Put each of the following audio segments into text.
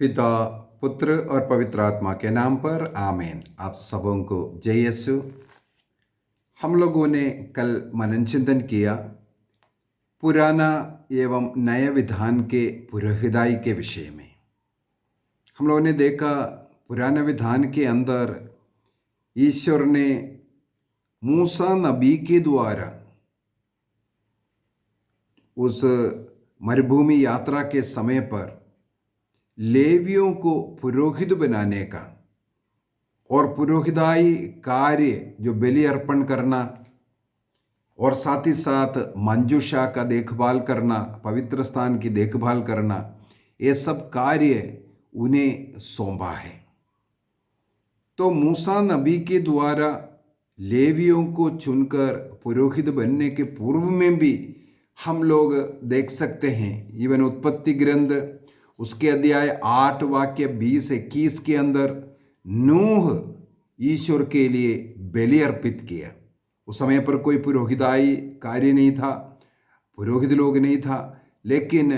पिता, पुत्र और पवित्र आत्मा के नाम पर आमीन। आप सबों को जय यीशु। हम लोगों ने कल मनन चिंतन किया पुराना एवं नए विधान के पुरोहिताई के विषय में। हम लोगों ने देखा पुराने विधान के अंदर ईश्वर ने मूसा नबी के द्वारा उस मरुभूमि यात्रा के समय पर लेवियों को पुरोहित बनाने का और पुरोहिताई कार्य जो बलि अर्पण करना और साथ ही साथ मंजूषा का देखभाल करना, पवित्र स्थान की देखभाल करना, ये सब कार्य उन्हें सौंपा है। तो मूसा नबी के द्वारा लेवियों को चुनकर पुरोहित बनने के पूर्व में भी हम लोग देख सकते हैं। इवन उत्पत्ति ग्रंथ उसके अध्याय 8 वाक्य 20-21 के अंदर नूह ईश्वर के लिए बलि अर्पित किया। उस समय पर कोई पुरोहिताई कार्य नहीं था, पुरोहित लोग नहीं था, लेकिन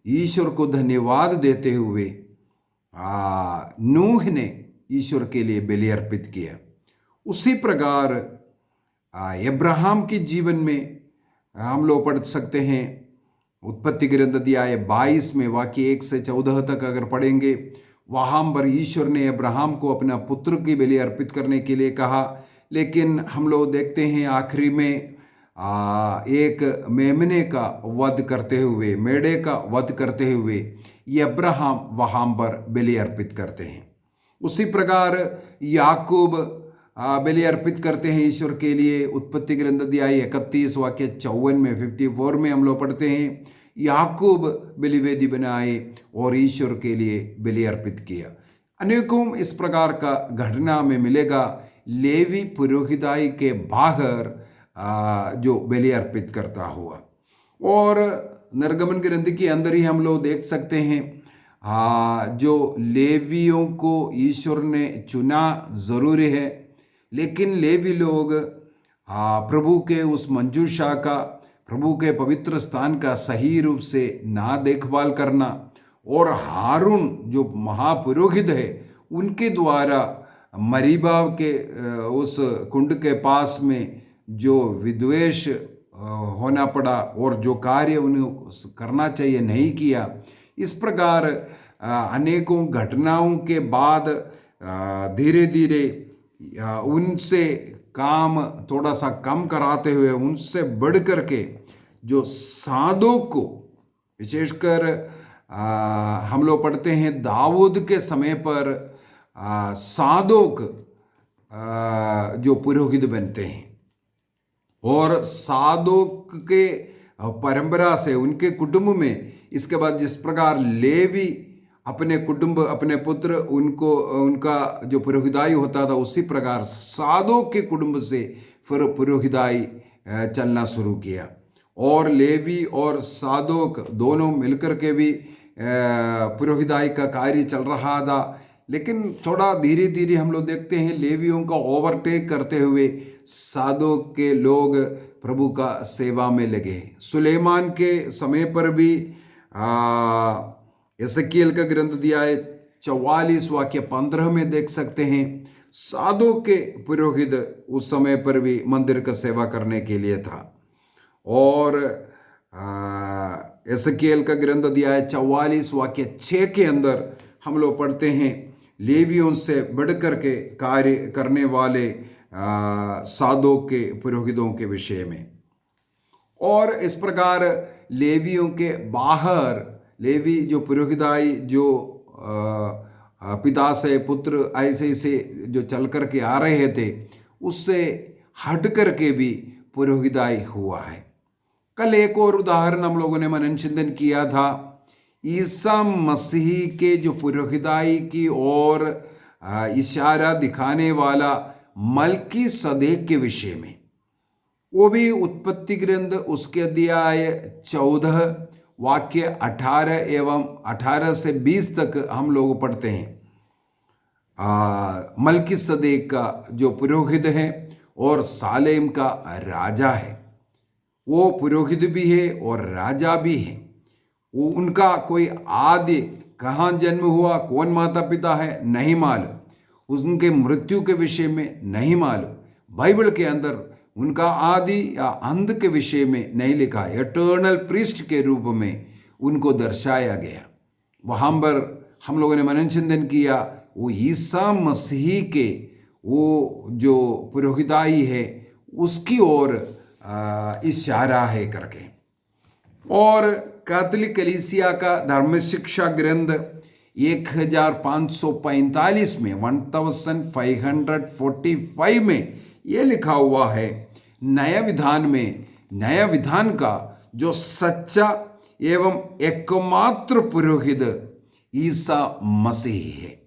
ईश्वर को धन्यवाद देते हुए नूह ने ईश्वर के लिए बलि अर्पित किया। उसी प्रकार अब्राहम के जीवन में हम लोग पढ़ सकते हैं। उत्पत्ति ग्रंथ अध्याय 22 में वाक्य 1 से 14 तक अगर पढ़ेंगे, वहाँ पर ईश्वर ने अब्राहम को अपना पुत्र की बलि अर्पित करने के लिए कहा, लेकिन हम लोग देखते हैं आखिरी में एक मेमने का वध करते हुए, मेढ़े का वध करते हुए ये अब्राहम वहाँ पर बलि अर्पित करते हैं। उसी प्रकार याकूब बलि अर्पित करते हैं ईश्वर के लिए। उत्पत्ति ग्रंथ अध्याय 31 वाक्य 54 में 54 में हम लोग पढ़ते हैं, याकूब बलिवेदी बनाए और ईश्वर के लिए बलि अर्पित किया। अनेकों इस प्रकार का घटना में मिलेगा लेवी पुरोहिताई के बाहर जो बलि अर्पित करता हुआ। और निर्गमन ग्रंथ के अंदर ही हम लोग देख सकते हैं जो लेवियों को ईश्वर ने चुना जरूरी है, लेकिन लेवी लोग प्रभु के उस मंजूषा का, प्रभु के पवित्र स्थान का सही रूप से ना देखभाल करना और हारून जो महापुरोहित है उनके द्वारा मरीबा के उस कुंड के पास में जो विद्वेष होना पड़ा और जो कार्य उन्हें करना चाहिए नहीं किया। इस प्रकार अनेकों घटनाओं के बाद धीरे धीरे उनसे काम थोड़ा सा कम कराते हुए उनसे बढ़ कर के जो साधों को, विशेषकर हम लोग पढ़ते हैं दाऊद के समय पर साधोक जो पुरोहित बनते हैं और साधोक के परंपरा से उनके कुटुंब में, इसके बाद जिस प्रकार लेवी अपने कुटुंब, अपने पुत्र, उनको उनका जो पुरोहिताई होता था, उसी प्रकार साधोक के कुटुंब से फिर पुरोहिताई चलना शुरू किया। और लेवी और साधोक दोनों मिलकर के भी पुरोहिताई का कार्य चल रहा था, लेकिन थोड़ा धीरे धीरे हम लोग देखते हैं लेवियों का ओवरटेक करते हुए साधोक के लोग प्रभु का सेवा में लगे। सुलेमान के समय पर भी एसकीएल का ग्रंथ अध्याय 44 वाक्य 15 में देख सकते हैं, साधु के पुरोहित उस समय पर भी मंदिर का सेवा करने के लिए था। और एसकीएल का ग्रंथ अध्याय 44 वाक्य 6 के अंदर हम लोग पढ़ते हैं लेवियों से बढ़कर के कार्य करने वाले साधु के पुरोहितों के विषय में। और इस प्रकार लेवियों के बाहर लेवी जो पुरोहिताई जो पिता से पुत्र ऐसे जो चल कर के आ रहे थे, उससे हट कर के भी पुरोहिताई हुआ है। कल एक और उदाहरण हम लोगों ने मनन चिंतन किया था, ईसा मसीह के जो पुरोहिताई की ओर इशारा दिखाने वाला मलकी सदेक के विषय में। वो भी उत्पत्ति ग्रंथ उसके अध्याय 14 वाक्य 18 से 20 तक हम लोग पढ़ते हैं। मलकी सदेक का जो पुरोहित है और सालेम का राजा है, वो पुरोहित भी है और राजा भी है। वो उनका कोई आदि कहाँ जन्म हुआ, कौन माता पिता है, नहीं मालूम। उनके मृत्यु के विषय में नहीं मालूम। बाइबल के अंदर उनका आदि या अंत के विषय में नहीं लिखा है। एटर्नल प्रीस्ट के रूप में उनको दर्शाया गया। वहाँ पर हम लोगों ने मनन चिंतन किया, वो ईसा मसीह के वो जो पुरोहिताई है उसकी ओर इशारा है करके। और कैथोलिक कलीसिया का धर्म शिक्षा ग्रंथ 1545 में 1545 में ये लिखा हुआ है, नया विधान का जो सच्चा एवं एकमात्र पुरोहित ईसा मसीह है।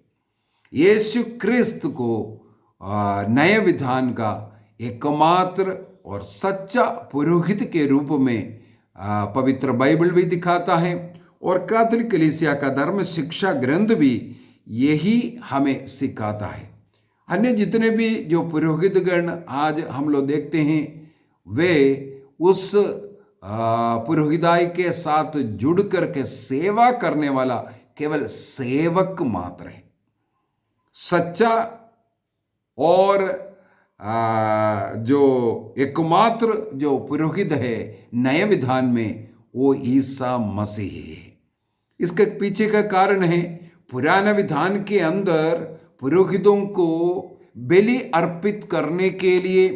यीशु क्रिस्त को नए विधान का एकमात्र और सच्चा पुरोहित के रूप में पवित्र बाइबल भी दिखाता है, और कैथोलिक कलीसिया का धर्म शिक्षा ग्रंथ भी यही हमें सिखाता है। अन्य जितने भी जो पुरोहित गण आज हम लोग देखते हैं, वे उस पुरोहिताई के साथ जुड़ करके सेवा करने वाला केवल सेवक मात्र है। सच्चा और जो एकमात्र जो पुरोहित है नए विधान में, वो ईसा मसीह है। इसके पीछे का कारण है, पुराने विधान के अंदर पुरोहितों को बलि अर्पित करने के लिए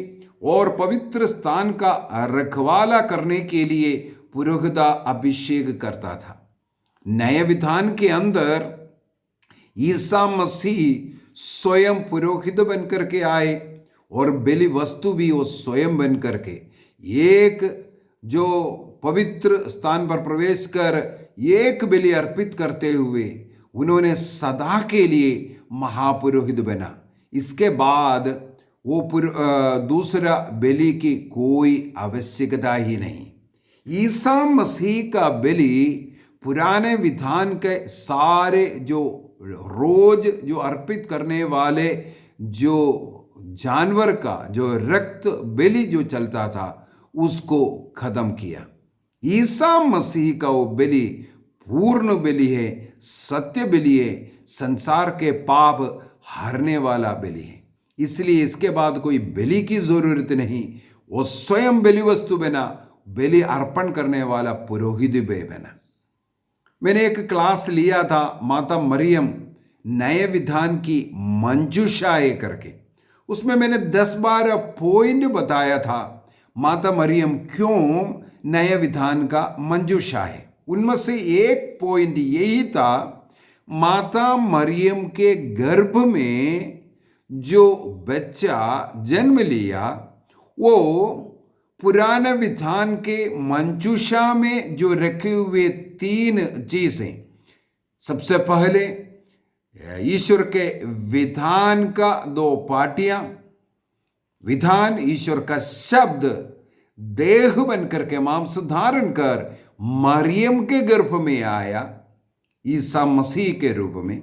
और पवित्र स्थान का रखवाला करने के लिए पुरोहिता अभिषेक करता था। नए विधान के अंदर ईसा मसीह स्वयं पुरोहित बनकर के आए और बलि वस्तु भी वो स्वयं बन करके एक जो पवित्र स्थान पर प्रवेश कर एक बलि अर्पित करते हुए उन्होंने सदा के लिए महापुरोहित बना। इसके बाद वो दूसरा बलि की कोई आवश्यकता ही नहीं। ईसा मसीह का बलि पुराने विधान के सारे जो रोज जो अर्पित करने वाले जो जानवर का जो रक्त बलि जो चलता था उसको खत्म किया। ईसा मसीह का वो बलि पूर्ण बलि है, सत्य बलि है, संसार के पाप हरने वाला बलि है। इसलिए इसके बाद कोई बलि की जरूरत नहीं। वो स्वयं बलि वस्तु बना, बलि अर्पण करने वाला पुरोहित भी बना। मैंने एक क्लास लिया था माता मरियम नए विधान की मंजूषाए करके। उसमें मैंने 10-12 पॉइंट बताया था माता मरियम क्यों नए विधान का मंजूषा है। उनमें से एक पॉइंट यही था, माता मरियम के गर्भ में जो बच्चा जन्म लिया वो पुराने विधान के मंजूषा में जो रखे हुए 3 चीजें, सबसे पहले ईश्वर के विधान का 2 पार्टियां, विधान ईश्वर का शब्द देह बनकर के मांस धारण कर मरियम के गर्भ में आया ईसा मसीह के रूप में।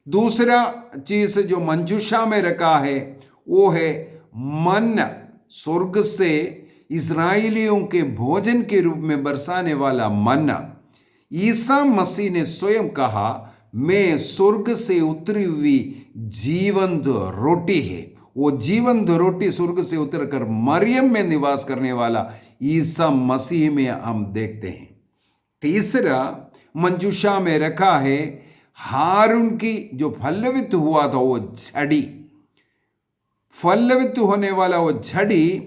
दूसरा चीज जो मंजूषा में रखा है वो है मन्ना, स्वर्ग से इस्राएलियों के भोजन के रूप में बरसाने वाला मन्ना। ईसा मसीह ने स्वयं कहा, मैं स्वर्ग से उतरी हुई जीवंत रोटी है। वो जीवंत रोटी स्वर्ग से उतरकर मरियम में निवास करने वाला ईसा मसीह में हम देखते हैं। तीसरा मंजूषा में रखा है हारून की जो फलवित हुआ था वो झड़ी, फलवित होने वाला वो झड़ी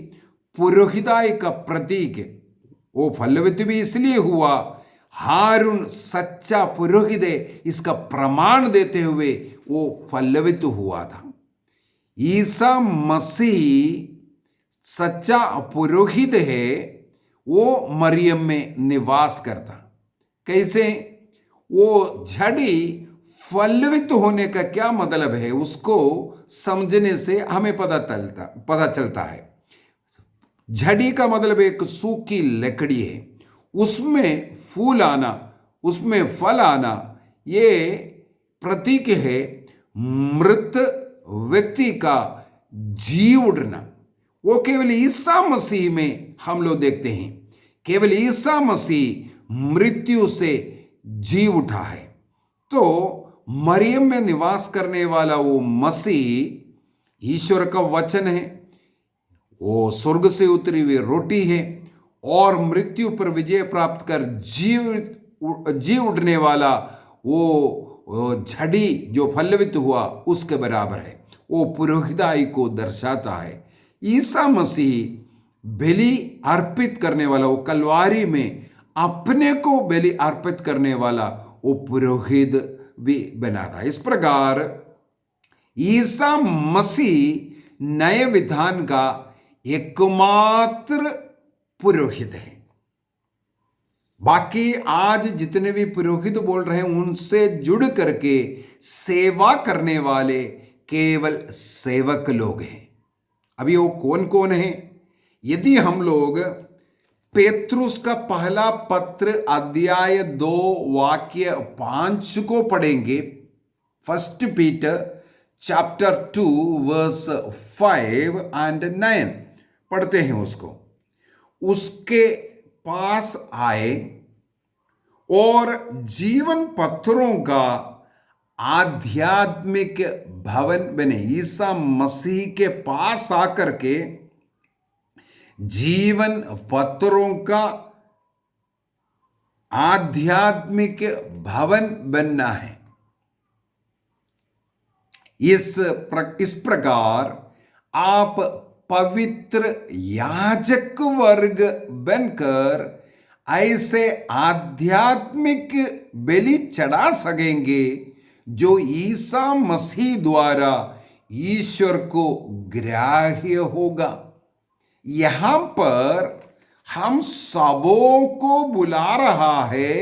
पुरोहिताई का प्रतीक है। वो फलवित भी इसलिए हुआ, हारून सच्चा पुरोहित है इसका प्रमाण देते हुए वो फलवित हुआ था। ईसा मसीह सच्चा पुरोहित है, वो मरियम में निवास करता। कैसे? वो झड़ी फलवित होने का क्या मतलब है उसको समझने से हमें पता चलता है। झड़ी का मतलब एक सूखी लकड़ी है, उसमें फूल आना, उसमें फल आना, ये प्रतीक है मृत व्यक्ति का जी उठना। वो केवल ईसा मसीह में हम लोग देखते हैं। केवल ईसा मसीह मृत्यु से जी उठा है। तो मरियम में निवास करने वाला वो मसीह ईश्वर का वचन है, वो स्वर्ग से उतरी हुई रोटी है और मृत्यु पर विजय प्राप्त कर जी उठने वाला वो झड़ी जो फलवित हुआ उसके बराबर है। वो पुरोहिताई को दर्शाता है। ईसा मसीह बलि अर्पित करने वाला, वो कलवारी में अपने को बलि अर्पित करने वाला वो पुरोहित भी बना था। इस प्रकार ईसा मसीह नए विधान का एकमात्र पुरोहित है। बाकी आज जितने भी पुरोहित बोल रहे हैं उनसे जुड़ करके सेवा करने वाले केवल सेवक लोग हैं। अभी वो कौन कौन है? यदि हम लोग पेत्रुस का पहला पत्र अध्याय 2 वाक्य 5 को पढ़ेंगे, 1 पीटर चैप्टर 2 वर्स 5 एंड 9 पढ़ते हैं उसको। उसके पास आए और जीवन पत्थरों का आध्यात्मिक भवन बने। ईसा मसीह के पास आकर के जीवन पत्थरों का आध्यात्मिक भवन बनना है। इस प्रकार आप पवित्र याजक वर्ग बनकर ऐसे आध्यात्मिक बलि चढ़ा सकेंगे जो ईसा मसीह द्वारा ईश्वर को ग्राह्य होगा। यहां पर हम सबों को बुला रहा है।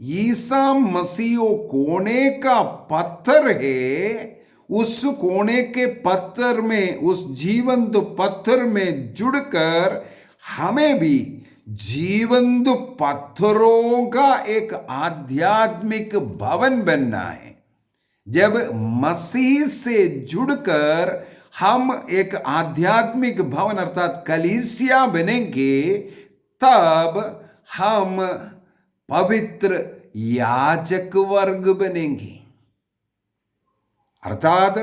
ईसा मसीह कोने का पत्थर है। उस कोने के पत्थर में, उस जीवंत पत्थर में जुड़कर हमें भी जीवंत पत्थरों का एक आध्यात्मिक भवन बनना है। जब मसीह से जुड़कर हम एक आध्यात्मिक भवन अर्थात कलीसिया बनेंगे, तब हम पवित्र याजक वर्ग बनेंगे। अर्थात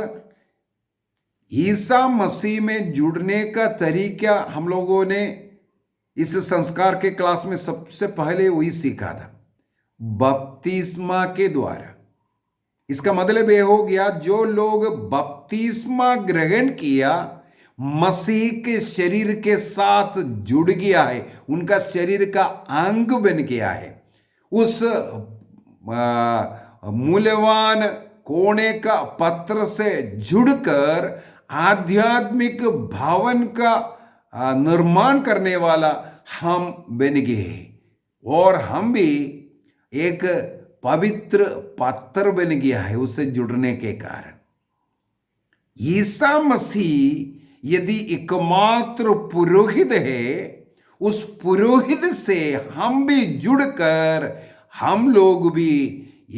ईसा मसीह में जुड़ने का तरीका हम लोगों ने इस संस्कार के क्लास में सबसे पहले वही सीखा था, बपतिस्मा के द्वारा। इसका मतलब यह हो गया, जो लोग बपतिस्मा ग्रहण किया, मसीह के शरीर के साथ जुड़ गया है, उनका शरीर का अंग बन गया है। उस मूल्यवान कोने का पत्र से जुड़कर आध्यात्मिक भवन का निर्माण करने वाला हम बन गए और हम भी एक पवित्र पत्थर बन गया है उससे जुड़ने के कारण। ईसा मसीह यदि एकमात्र पुरोहित है, उस पुरोहित से हम भी जुड़कर हम लोग भी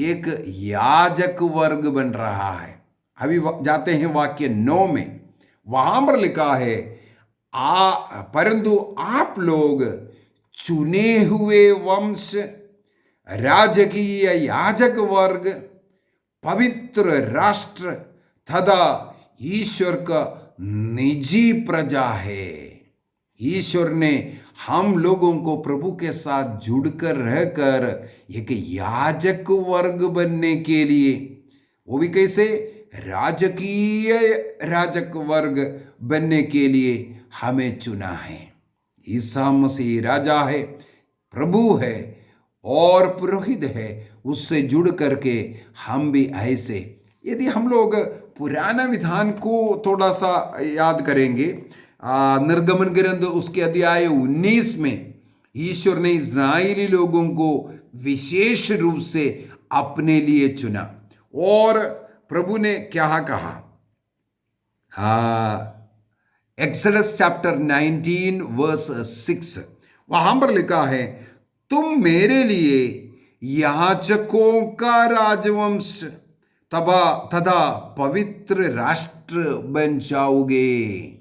एक याजक वर्ग बन रहा है। अभी जाते हैं वाक्य 9 में। वहां पर लिखा है, परंतु आप लोग चुने हुए वंश, राजकीय याजक वर्ग, पवित्र राष्ट्र तथा ईश्वर का निजी प्रजा है। ईश्वर ने हम लोगों को प्रभु के साथ जुड़कर रहकर एक याजक वर्ग बनने के लिए, वो भी कैसे, राजकीय याजक वर्ग बनने के लिए हमें चुना है। ईसा मसीह राजा है, प्रभु है और पुरोहित है। उससे जुड़ करके हम भी ऐसे, यदि हम लोग पुराना विधान को थोड़ा सा याद करेंगे, निर्गमन ग्रंथ उसके अध्याय 19 में ईश्वर ने इस्राएली लोगों को विशेष रूप से अपने लिए चुना और प्रभु ने क्या कहा? एक्सोडस चैप्टर 19 वर्स 6, वहां पर लिखा है, तुम मेरे लिए याजकों का राजवंश तथा पवित्र राष्ट्र बन जाओगे।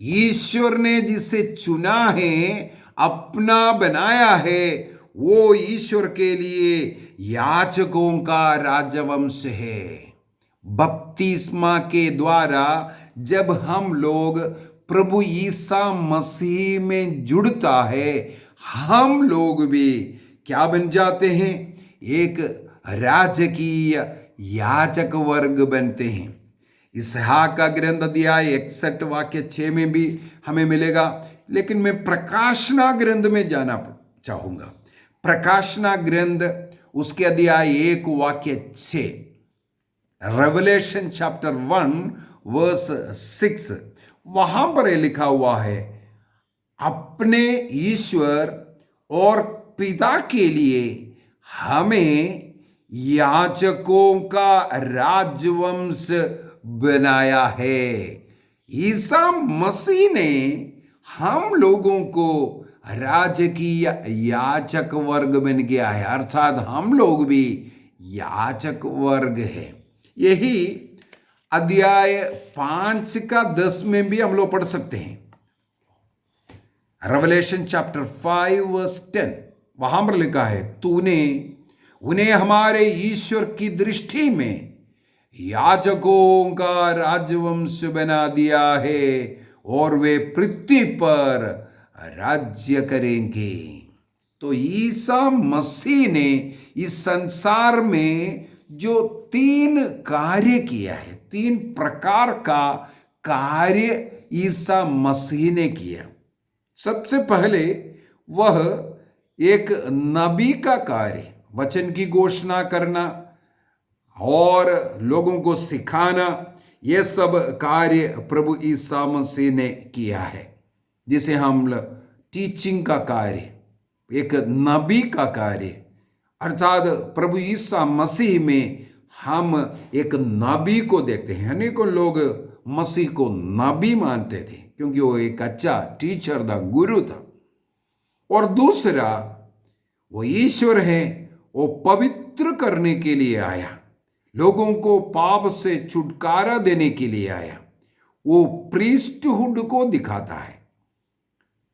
ईश्वर ने जिसे चुना है, अपना बनाया है, वो ईश्वर के लिए याजकों का राजवंश है। बपतिस्मा के द्वारा जब हम लोग प्रभु ईसा मसीह में जुड़ता है, हम लोग भी क्या बन जाते हैं? एक राजकीय याजक वर्ग बनते हैं। इसहाक का ग्रंथ अध्याय 61 वाक्य 6 में भी हमें मिलेगा। लेकिन मैं प्रकाशना ग्रंथ में जाना चाहूंगा। प्रकाशना ग्रंथ उसके अध्याय 1 वाक्य 6, रेवलेशन चैप्टर 1 वर्स 6, वहां पर लिखा हुआ है, अपने ईश्वर और पिता के लिए हमें याजकों का राजवंश बनाया है। ईसा मसीह ने हम लोगों को राजकीय याजक वर्ग बन गया है, अर्थात हम लोग भी याजक वर्ग है। यही अध्याय 5 का 10 में भी हम लोग पढ़ सकते हैं। रेवलेशन चैप्टर 5 वर्स 10, वहां पर लिखा है, तूने उन्हें हमारे ईश्वर की दृष्टि में याजकों का राजवंश बना दिया है और वे पृथ्वी पर राज्य करेंगे। तो ईसा मसीह ने इस संसार में जो 3 कार्य किया है, 3 प्रकार का कार्य ईसा मसीह ने किया। सबसे पहले वह एक नबी का कार्य, वचन की घोषणा करना और लोगों को सिखाना, यह सब कार्य प्रभु ईसा मसीह ने किया है, जिसे हम टीचिंग का कार्य, एक नबी का कार्य, अर्थात प्रभु ईसा मसीह में हम एक नबी को देखते हैं। अनेकों लोग मसीह को नबी मानते थे क्योंकि वो एक अच्छा टीचर था, गुरु था। और दूसरा, वो ईश्वर है, वो पवित्र करने के लिए आया, लोगों को पाप से छुटकारा देने के लिए आया। वो प्रीस्टहुड को दिखाता है।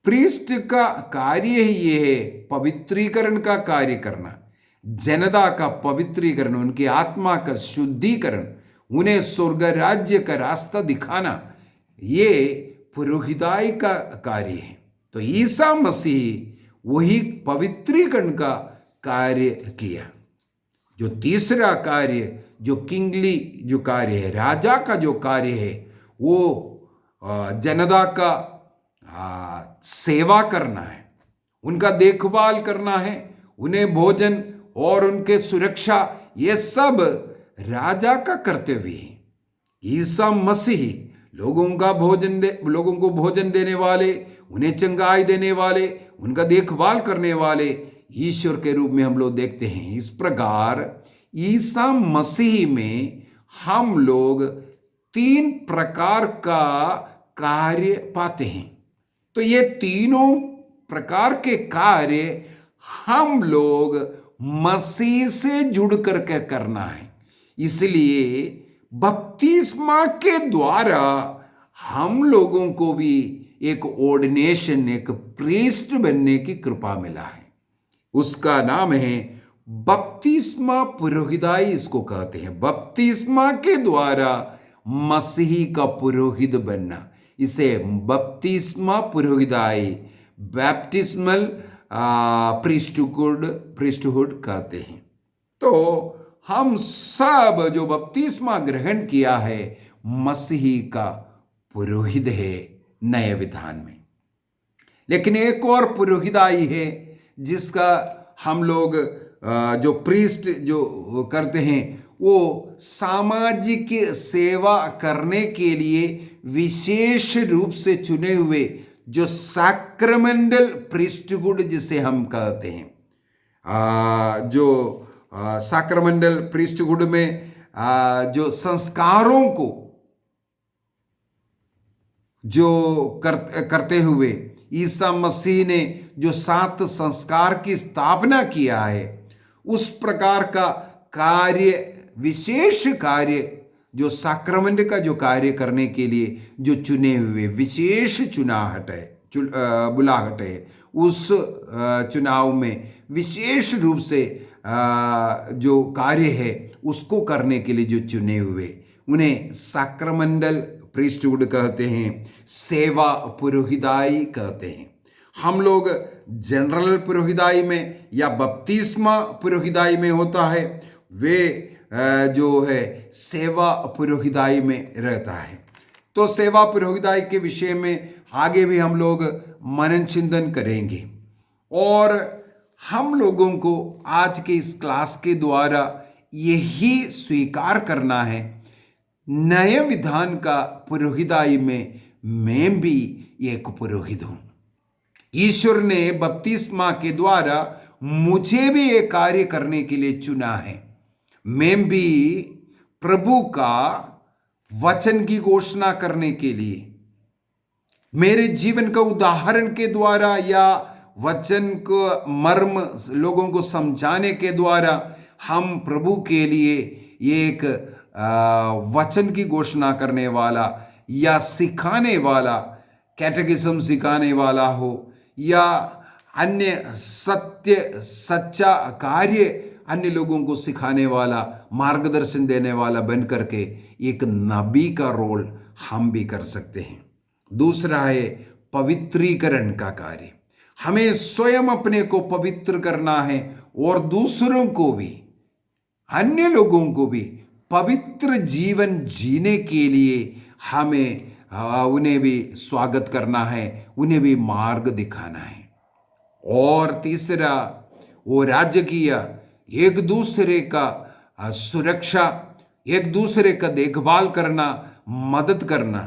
प्रीस्ट का कार्य ही ये है, पवित्रीकरण का कार्य करना, जनता का पवित्रीकरण, उनकी आत्मा का शुद्धिकरण, उन्हें स्वर्ग राज्य का रास्ता दिखाना, ये पुरोहिताई का कार्य है। तो ईसा मसीह वही पवित्रीकरण का कार्य किया। जो तीसरा कार्य, जो किंगली जो कार्य है, राजा का जो कार्य है, वो जनता का सेवा करना है, उनका देखभाल करना है, उन्हें भोजन और उनके सुरक्षा, ये सब राजा का कर्तव्य है। ईसा मसीह लोगों को भोजन देने वाले, उन्हें चंगाई देने वाले, उनका देखभाल करने वाले ईश्वर के रूप में हम लोग देखते हैं। इस प्रकार ईसा मसीह में हम लोग 3 प्रकार का कार्य पाते हैं। तो ये तीनों प्रकार के कार्य हम लोग मसीह से जुड़ करके करना है। इसलिए बपतिस्मा के द्वारा हम लोगों को भी एक ऑर्डिनेशन, एक प्रीस्ट बनने की कृपा मिला है। उसका नाम है बपतिस्मा पुरोहिताई, इसको कहते हैं। बपतिस्मा के द्वारा मसीह का पुरोहित बनना, इसे बपतिस्मा पुरोहिताई, बैप्टिस्मल प्रीस्टहुड कहते हैं। तो हम सब जो बपतिस्मा ग्रहण किया है, मसीह का पुरोहित है नए विधान में। लेकिन एक और पुरोहिताई है जिसका हम लोग जो प्रीस्ट जो करते हैं, वो सामाजिक सेवा करने के लिए विशेष रूप से चुने हुए जो सैक्रमेंटल प्रीस्टहुड जिसे हम कहते हैं, जो सैक्रमेंटल प्रीस्टहुड में जो संस्कारों को जो करते हुए ईसा मसीह ने जो 7 संस्कार की स्थापना किया है, उस प्रकार का कार्य, विशेष कार्य जो सैक्रमेंट का जो कार्य करने के लिए जो चुने हुए विशेष बुलाहट है, उस चुनाव में विशेष रूप से जो कार्य है उसको करने के लिए जो चुने हुए, उन्हें सैक्रमेंटल प्रीस्टहुड कहते हैं, सेवा पुरोहिताई कहते हैं। हम लोग जनरल पुरोहिताई में या बपतिस्मा पुरोहिताई में होता है, वे जो है सेवा पुरोहिताई में रहता है। तो सेवा पुरोहिताई के विषय में आगे भी हम लोग मनन चिंतन करेंगे। और हम लोगों को आज के इस क्लास के द्वारा यही स्वीकार करना है, नए विधान का पुरोहिताई में मैं भी एक पुरोहित हूं। ईश्वर ने बपतिस्मा के द्वारा मुझे भी एक कार्य करने के लिए चुना है। मैं भी प्रभु का वचन की घोषणा करने के लिए, मेरे जीवन का उदाहरण के द्वारा या वचन को मर्म लोगों को समझाने के द्वारा हम प्रभु के लिए एक वचन की घोषणा करने वाला या सिखाने वाला, कैटेकिज्म सिखाने वाला हो या अन्य सच्चा कार्य अन्य लोगों को सिखाने वाला, मार्गदर्शन देने वाला बन करके एक नबी का रोल हम भी कर सकते हैं। दूसरा है पवित्रीकरण का कार्य। हमें स्वयं अपने को पवित्र करना है और दूसरों को भी, अन्य लोगों को भी पवित्र जीवन जीने के लिए हमें उन्हें भी स्वागत करना है, उन्हें भी मार्ग दिखाना है। और तीसरा वो राजकीय, एक दूसरे का सुरक्षा, एक दूसरे का देखभाल करना, मदद करना,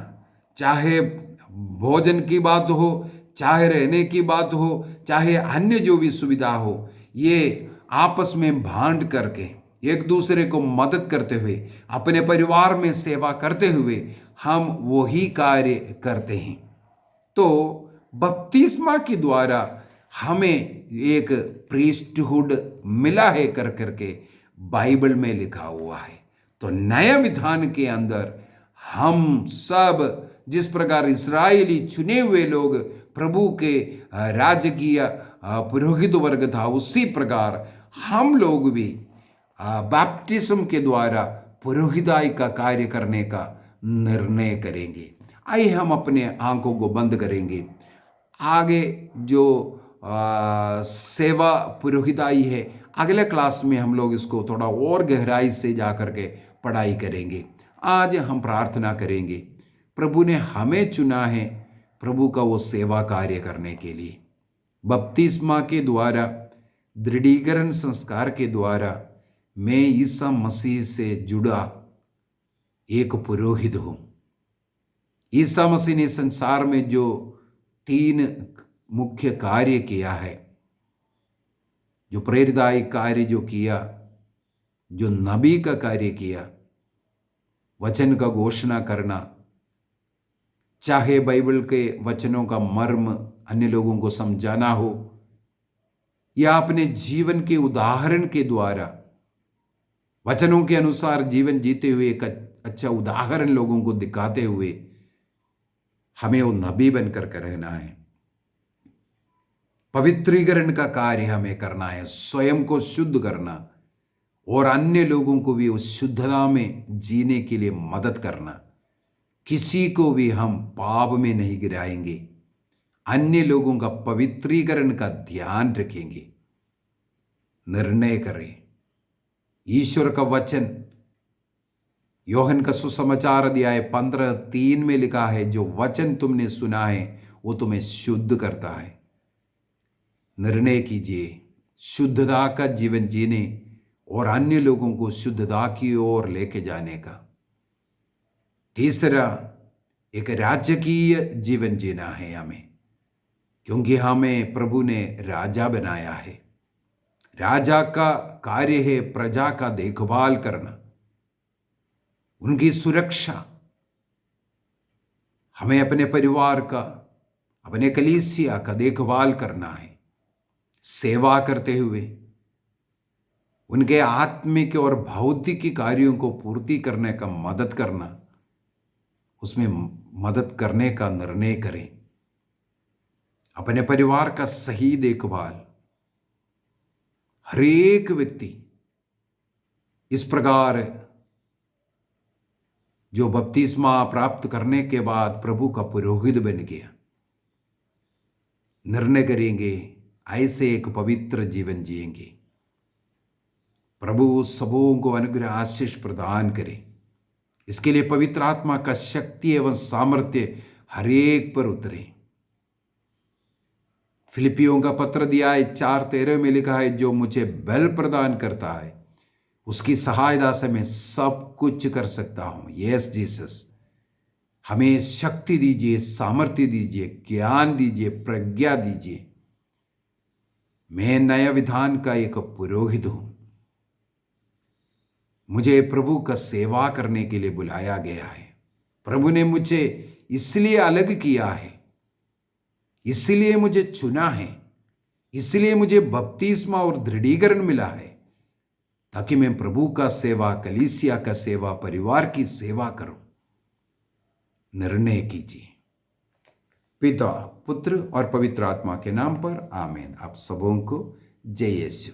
चाहे भोजन की बात हो, चाहे रहने की बात हो, चाहे अन्य जो भी सुविधा हो, ये आपस में बांट करके एक दूसरे को मदद करते हुए, अपने परिवार में सेवा करते हुए हम वही कार्य करते हैं। तो बपतिस्मा के द्वारा हमें एक प्रीस्टहुड मिला है कर करके बाइबल में लिखा हुआ है। तो नए विधान के अंदर हम सब जिस प्रकार इस्राएली चुने हुए लोग प्रभु के राजकीय पुरोहित वर्ग था, उसी प्रकार हम लोग भी बैप्टिज्म के द्वारा पुरोहिताई का कार्य करने का निर्णय करेंगे। आइए हम अपने आंखों को बंद करेंगे। आगे जो सेवा पुरोहिताई है, अगले क्लास में हम लोग इसको थोड़ा और गहराई से जा कर के पढ़ाई करेंगे। आज हम प्रार्थना करेंगे। प्रभु ने हमें चुना है प्रभु का वो सेवा कार्य करने के लिए। बपतिस्मा के द्वारा, दृढ़ीकरण संस्कार के द्वारा मैं ईसा मसीह से जुड़ा एक पुरोहित हूं। ईसा मसीह ने संसार में जो 3 मुख्य कार्य किया है, जो प्रेरिताई कार्य जो किया, जो नबी का कार्य किया, वचन का घोषणा करना, चाहे बाइबल के वचनों का मर्म अन्य लोगों को समझाना हो या अपने जीवन के उदाहरण के द्वारा वचनों के अनुसार जीवन जीते हुए एक अच्छा उदाहरण लोगों को दिखाते हुए हमें वो नबी बनकर के रहना है। पवित्रीकरण का कार्य हमें करना है, स्वयं को शुद्ध करना और अन्य लोगों को भी उस शुद्धता में जीने के लिए मदद करना। किसी को भी हम पाप में नहीं गिराएंगे, अन्य लोगों का पवित्रीकरण का ध्यान रखेंगे। निर्णय करें। ईश्वर का वचन योहन का सुसमाचार अध्याय 15:3 में लिखा है, जो वचन तुमने सुना है वो तुम्हें शुद्ध करता है। निर्णय कीजिए शुद्धता का जीवन जीने और अन्य लोगों को शुद्धता की ओर लेके जाने का। तीसरा, एक राजकीय जीवन जीना है हमें, क्योंकि हमें प्रभु ने राजा बनाया है। राजा का कार्य है प्रजा का देखभाल करना, उनकी सुरक्षा। हमें अपने परिवार का, अपने कलीसिया का देखभाल करना है, सेवा करते हुए उनके आत्मिक और भौतिक कार्यों को पूर्ति करने का मदद करना, उसमें मदद करने का निर्णय करें। अपने परिवार का सही देखभाल, हरेक व्यक्ति इस प्रकार जो बपतिस्मा प्राप्त करने के बाद प्रभु का पुरोहित बन गया, निर्णय करेंगे ऐसे एक पवित्र जीवन जिएंगे। प्रभु सबों को अनुग्रह आशीष प्रदान करे। इसके लिए पवित्र आत्मा का शक्ति एवं सामर्थ्य हरेक पर उतरे। फिलिपियों का पत्र दिया है 4:13 में लिखा है, जो मुझे बल प्रदान करता है उसकी सहायता से मैं सब कुछ कर सकता हूं। यस जीसस, हमें शक्ति दीजिए, सामर्थ्य दीजिए, ज्ञान दीजिए, प्रज्ञा दीजिए। मैं नया विधान का एक पुरोहित हूं। मुझे प्रभु का सेवा करने के लिए बुलाया गया है। प्रभु ने मुझे इसलिए अलग किया है, इसलिए मुझे चुना है, इसलिए मुझे बपतिस्मा और दृढ़ीकरण मिला है, ताकि मैं प्रभु का सेवा, कलीसिया का सेवा, परिवार की सेवा करूं। निर्णय कीजिए। पिता, पुत्र और पवित्र आत्मा के नाम पर आमीन। आप सबों को जय यीशु।